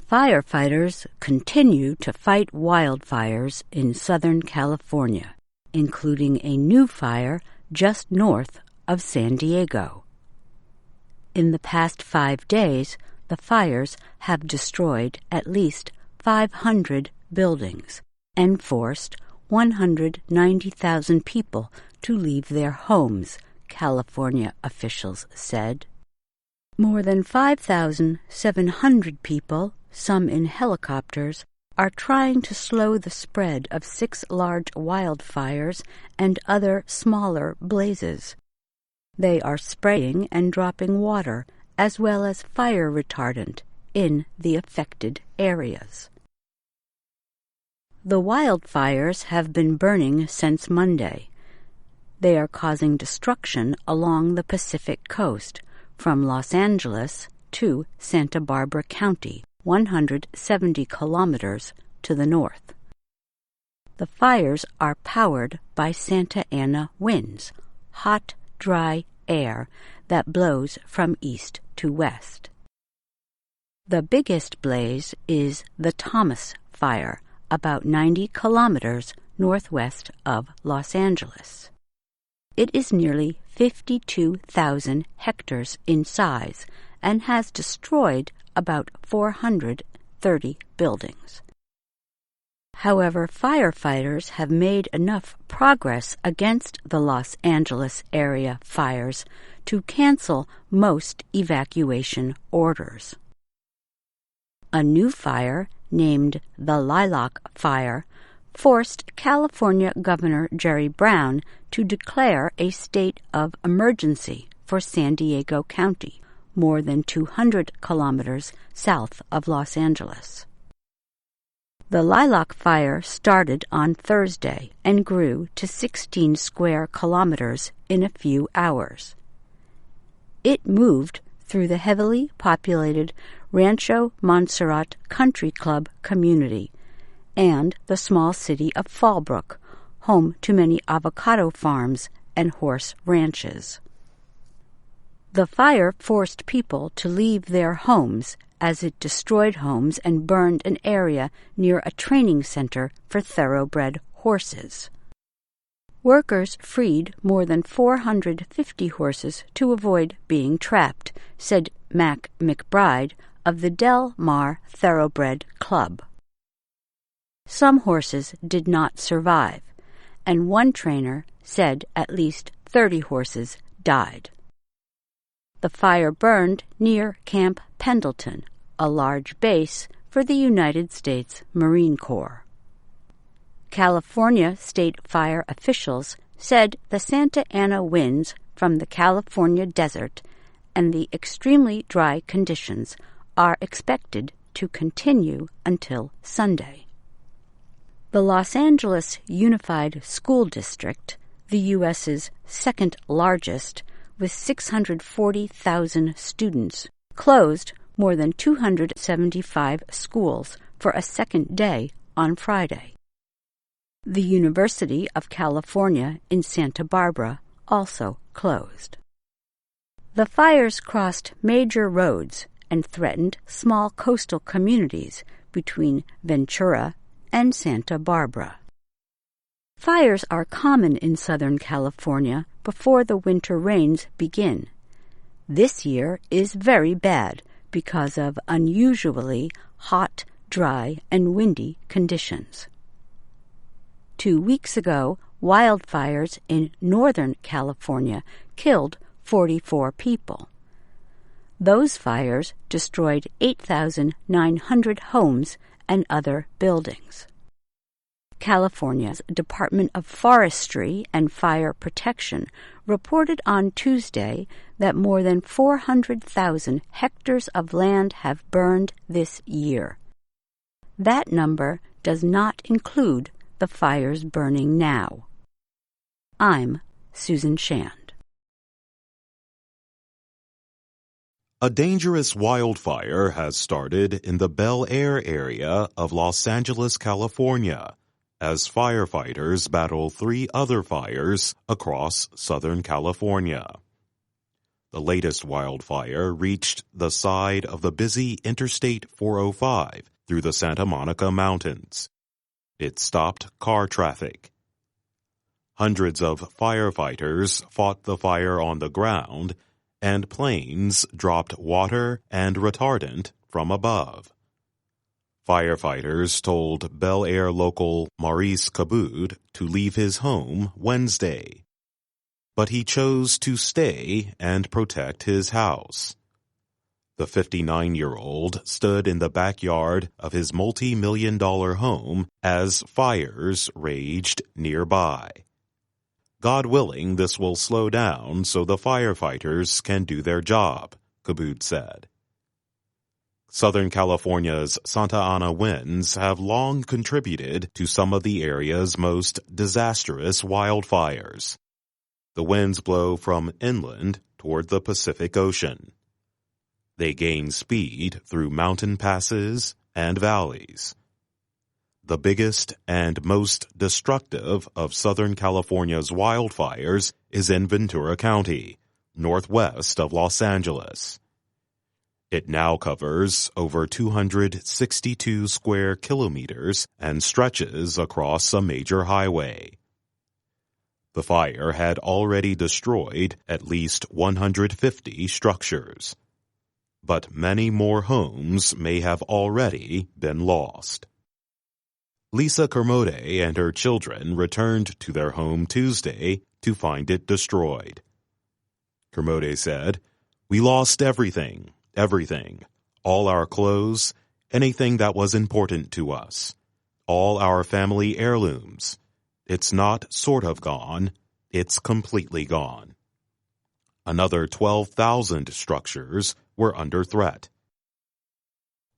Firefighters continue to fight wildfires in Southern California, including a new fire just north of San Diego. In the past 5 days, the fires have destroyed at least 500 buildings and forced 190,000 people to leave their homes, California officials said. More than 5,700 people, some in helicopters, are trying to slow the spread of 6 large wildfires and other smaller blazes. They are spraying and dropping water as well as fire retardant in the affected areas. The wildfires have been burning since Monday. They are causing destruction along the Pacific coast, from Los Angeles to Santa Barbara County, 170 kilometers to the north. The fires are powered by Santa Ana winds, hot, dry air that blows from east to west. The biggest blaze is the Thomas Fire, about 90 kilometers northwest of Los Angeles. It is nearly 52,000 hectares in size and has destroyed about 430 buildings. However, firefighters have made enough progress against the Los Angeles area fires to cancel most evacuation orders. A new fire, named the Lilac Fire, forced California Governor Jerry Brown to declare a state of emergency for San Diego County, more than 200 kilometers south of Los Angeles. The Lilac Fire started on Thursday and grew to 16 square kilometers in a few hours. It moved through the heavily populated Rancho Montserrat Country Club community and the small city of Fallbrook, home to many avocado farms and horse ranches. The fire forced people to leave their homes as it destroyed homes and burned an area near a training center for thoroughbred horses. Workers freed more than 450 horses to avoid being trapped, said Mac McBride of the Del Mar Thoroughbred Club. Some horses did not survive, and one trainer said at least 30 horses died. The fire burned near Camp Pendleton, a large base for the United States Marine Corps. California state fire officials said the Santa Ana winds from the California desert and the extremely dry conditions are expected to continue until Sunday. The Los Angeles Unified School District, the U.S.'s second largest, with 640,000 students, closed more than 275 schools for a second day on Friday. The University of California in Santa Barbara also closed. The fires crossed major roads and threatened small coastal communities between Ventura and Santa Barbara. Fires are common in Southern California before the winter rains begin. This year is very bad because of unusually hot, dry, and windy conditions. 2 weeks ago, wildfires in Northern California killed 44 people. Those fires destroyed 8,900 homes and other buildings. California's Department of Forestry and Fire Protection reported on Tuesday that more than 400,000 hectares of land have burned this year. That number does not include the fires burning now. I'm Susan Shand. A dangerous wildfire has started in the Bel Air area of Los Angeles, California, as firefighters battle 3 other fires across Southern California. The latest wildfire reached the side of the busy Interstate 405 through the Santa Monica Mountains. It stopped car traffic. Hundreds of firefighters fought the fire on the ground, and planes dropped water and retardant from above. Firefighters told Bel Air local Maurice Cabood to leave his home Wednesday, but he chose to stay and protect his house. The 59-year-old stood in the backyard of his multi-million-dollar home as fires raged nearby. God willing, this will slow down so the firefighters can do their job, Cabood said. Southern California's Santa Ana winds have long contributed to some of the area's most disastrous wildfires. The winds blow from inland toward the Pacific Ocean. They gain speed through mountain passes and valleys. The biggest and most destructive of Southern California's wildfires is in Ventura County, northwest of Los Angeles. It now covers over 262 square kilometers and stretches across a major highway. The fire had already destroyed at least 150 structures, but many more homes may have already been lost. Lisa Kermode and her children returned to their home Tuesday to find it destroyed. Kermode said, "We lost everything, all our clothes, anything that was important to us, all our family heirlooms. It's not sort of gone, it's completely gone." Another 12,000 structures were under threat.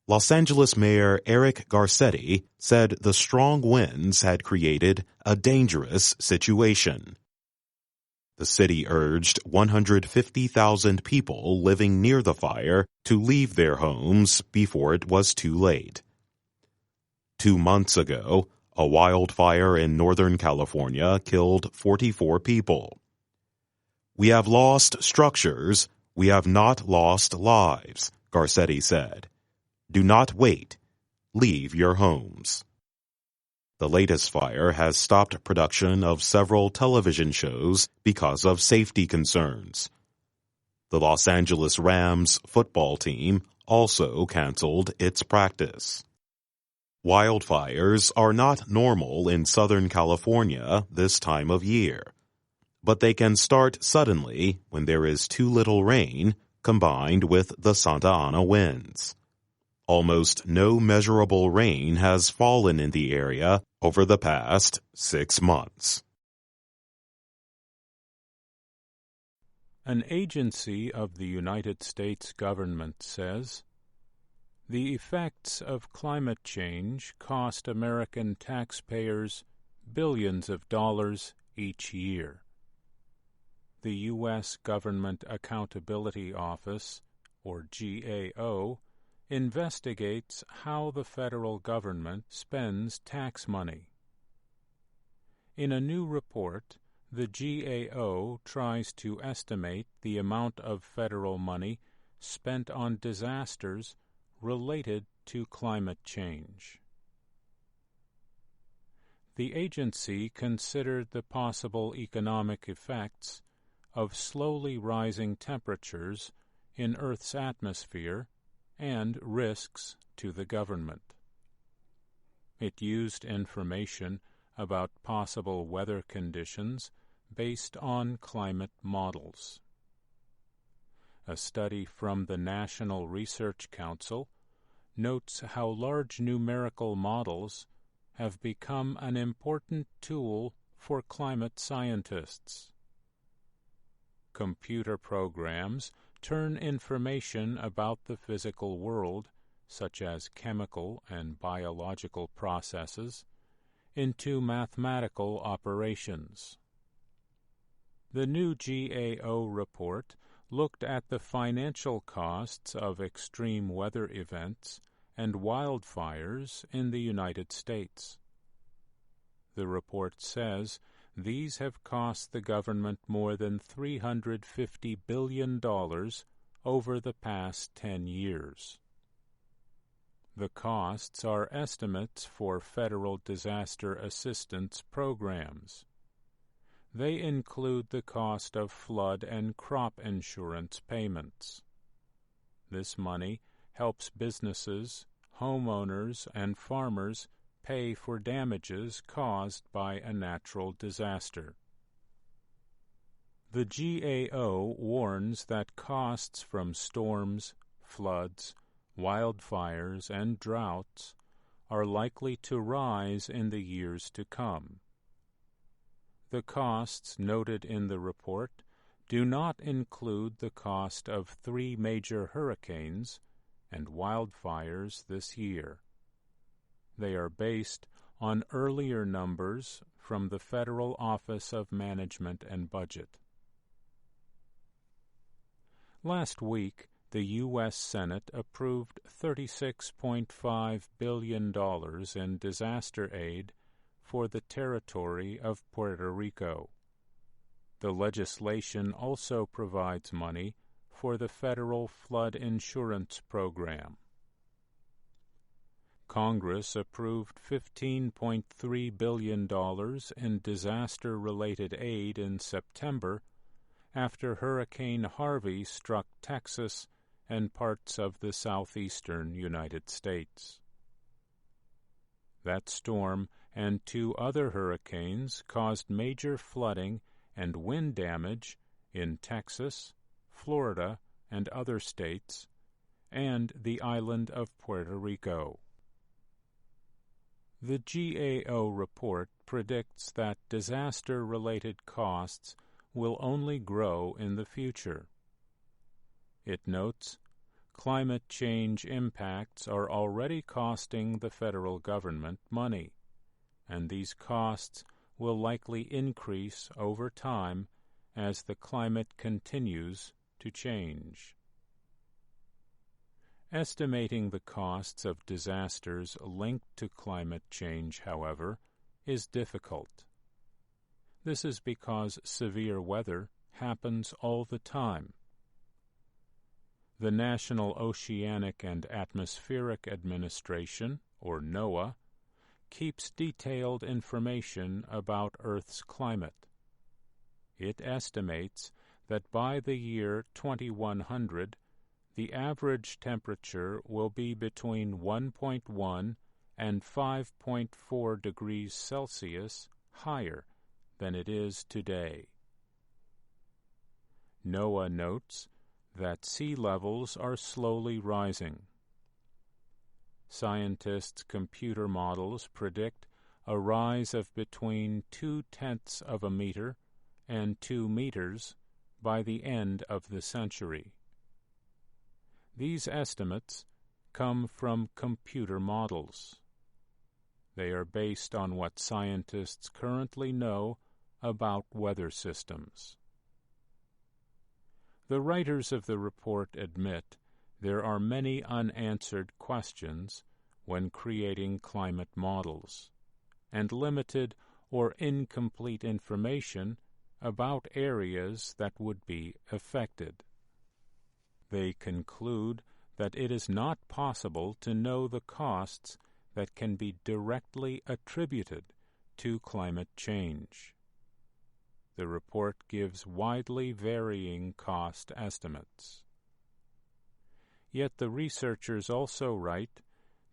Los Angeles Mayor Eric Garcetti said the strong winds had created a dangerous situation. The city urged 150,000 people living near the fire to leave their homes before it was too late. 2 months ago, a wildfire in Northern California killed 44 people. "We have lost structures, we have not lost lives," Garcetti said. "Do not wait. Leave your homes." The latest fire has stopped production of several television shows because of safety concerns. The Los Angeles Rams football team also canceled its practice. Wildfires are not normal in Southern California this time of year, but they can start suddenly when there is too little rain combined with the Santa Ana winds. Almost no measurable rain has fallen in the area over the past 6 months. An agency of the United States government says, "The effects of climate change cost American taxpayers billions of dollars each year." The U.S. Government Accountability Office, or GAO, investigates how the federal government spends tax money. In a new report, the GAO tries to estimate the amount of federal money spent on disasters related to climate change. The agency considered the possible economic effects of slowly rising temperatures in Earth's atmosphere and risks to the government. It used information about possible weather conditions based on climate models. A study from the National Research Council notes how large numerical models have become an important tool for climate scientists. Computer programs turn information about the physical world, such as chemical and biological processes, into mathematical operations. The new GAO report looked at the financial costs of extreme weather events and wildfires in the United States. The report says these have cost the government more than $350 billion over the past 10 years. The costs are estimates for federal disaster assistance programs. They include the cost of flood and crop insurance payments. This money helps businesses, homeowners, and farmers pay for damages caused by a natural disaster. The GAO warns that costs from storms, floods, wildfires, and droughts are likely to rise in the years to come. The costs noted in the report do not include the cost of 3 major hurricanes and wildfires this year. They are based on earlier numbers from the Federal Office of Management and Budget. Last week, the U.S. Senate approved $36.5 billion in disaster aid for the territory of Puerto Rico. The legislation also provides money for the federal flood insurance program. Congress approved $15.3 billion in disaster-related aid in September after Hurricane Harvey struck Texas and parts of the southeastern United States. That storm and 2 other hurricanes caused major flooding and wind damage in Texas, Florida, and other states, and the island of Puerto Rico. The GAO report predicts that disaster-related costs will only grow in the future. It notes, climate change impacts are already costing the federal government money, and these costs will likely increase over time as the climate continues to change. Estimating the costs of disasters linked to climate change, however, is difficult. This is because severe weather happens all the time. The National Oceanic and Atmospheric Administration, or NOAA, keeps detailed information about Earth's climate. It estimates that by the year 2100, the average temperature will be between 1.1 and 5.4 degrees Celsius higher than it is today. NOAA notes that sea levels are slowly rising. Scientists' computer models predict a rise of between 0.2 of a meter and 2 meters by the end of the century. These estimates come from computer models. They are based on what scientists currently know about weather systems. The writers of the report admit there are many unanswered questions when creating climate models, and limited or incomplete information about areas that would be affected. They conclude that it is not possible to know the costs that can be directly attributed to climate change. The report gives widely varying cost estimates. Yet the researchers also write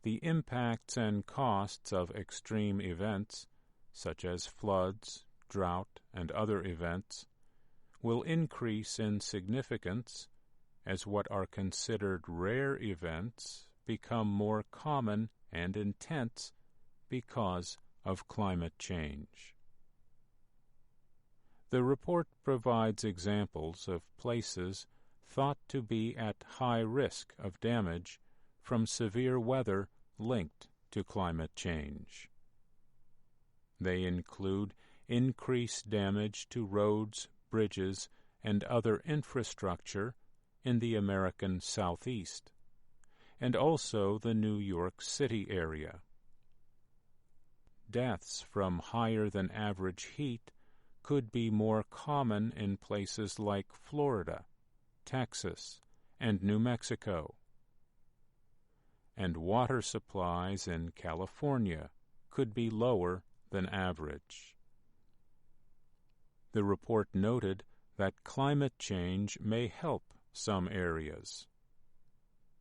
the impacts and costs of extreme events, such as floods, drought, and other events, will increase in significance as what are considered rare events become more common and intense because of climate change. The report provides examples of places thought to be at high risk of damage from severe weather linked to climate change. They include increased damage to roads, bridges, and other infrastructure in the American Southeast, and also the New York City area. Deaths from higher-than-average heat could be more common in places like Florida, Texas, and New Mexico, and water supplies in California could be lower than average. The report noted that climate change may help some areas.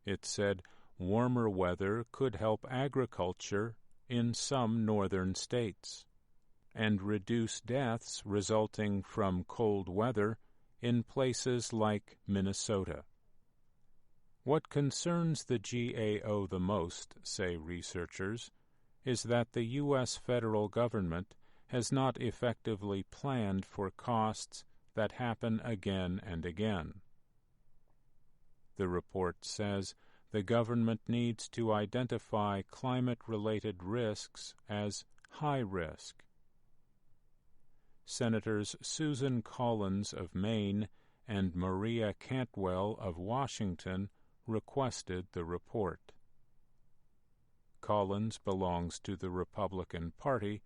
It said warmer weather could help agriculture in some northern states and reduce deaths resulting from cold weather in places like Minnesota. What concerns the GAO the most, say researchers, is that the U.S. federal government has not effectively planned for costs that happen again and again. The report says the government needs to identify climate-related risks as high risk. Senators Susan Collins of Maine and Maria Cantwell of Washington requested the report. Collins belongs to the Republican Party,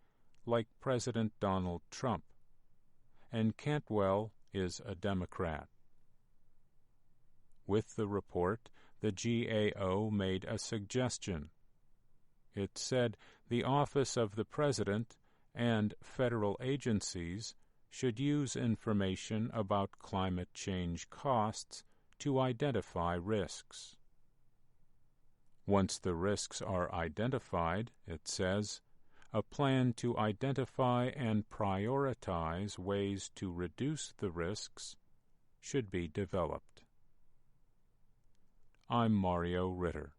like President Donald Trump, and Cantwell is a Democrat. With the report, the GAO made a suggestion. It said the Office of the President and federal agencies should use information about climate change costs to identify risks. Once the risks are identified, it says, a plan to identify and prioritize ways to reduce the risks should be developed. I'm Mario Ritter.